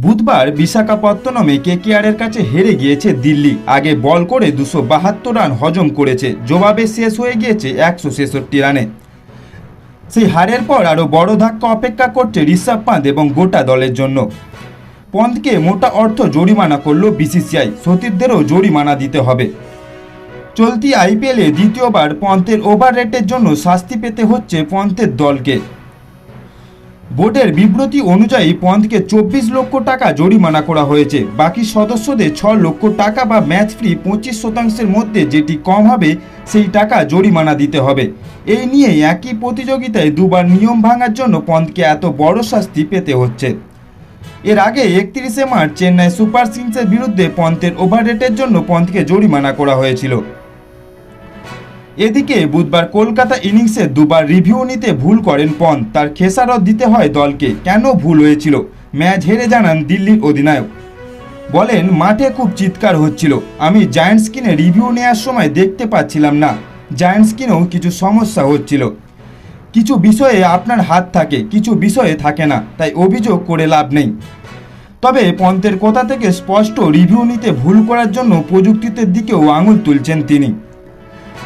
বুধবার বিশাখাপত্তনমে কেকেআরের কাছে হেরে গিয়েছে দিল্লি। আগে বল করে 272 রান হজম করেছে, জবাবে শেষ হয়ে গিয়েছে 166 রানে। সেই হারের পর আরও বড় ধাক্কা অপেক্ষা করছে ঋষভ পান্ত এবং গোটা দলের জন্য। পন্তকে মোটা অর্থ জরিমানা করল বিসিসিআই, সতীর্থদেরও জরিমানা দিতে হবে। চলতি আইপিএলে দ্বিতীয়বার পন্তের ওভার রেটের জন্য শাস্তি পেতে হচ্ছে পন্তের দলকে। বোর্ডের বিবৃতি অনুযায়ী পন্তকে 24 লক্ষ টাকা জরিমানা করা হয়েছে। বাকি সদস্যদের 6 লক্ষ টাকা বা ম্যাচ ফ্রি 25% মধ্যে যেটি কম হবে সেই টাকা জরিমানা দিতে হবে। এই নিয়ে একই প্রতিযোগিতায় দুবার নিয়ম ভাঙার জন্য পন্তকে এত বড় শাস্তি পেতে হচ্ছে। এর আগে 31শে মার্চ চেন্নাই সুপার কিংসের বিরুদ্ধে পন্তের ওভার রেটের জন্য পন্তকে জরিমানা করা হয়েছিল। এদিকে বুধবার কলকাতা ইনিংসে দুবার রিভিউ নিতে ভুল করেন পন্ত। তার খেসারত দিতে হয় দলকে। কেন ভুল হয়েছিল ম্যাচ হেরে জানান দিল্লির অধিনায়ক। বলেন, মাঠে খুব চিৎকার হচ্ছিল, আমি জায়ান্ট স্ক্রিনে রিভিউ নেওয়ার সময় দেখতে পাচ্ছিলাম না। জায়ান্ট স্ক্রিনেও কিছু সমস্যা হচ্ছিল। কিছু বিষয়ে আপনার হাত থাকে, কিছু বিষয়ে থাকে না, তাই অভিযোগ করে লাভ নেই। তবে পন্তের কথা থেকে স্পষ্ট রিভিউ নিতে ভুল করার জন্য প্রযুক্তির দিকেও আঙুল তুলছেন তিনি।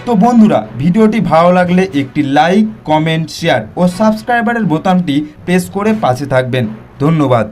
তো বন্ধুরা, ভিডিওটি ভালো লাগলে একটি লাইক, কমেন্ট, শেয়ার ও সাবস্ক্রাইবারের বোতামটি প্রেস করে পাশে থাকবেন। ধন্যবাদ।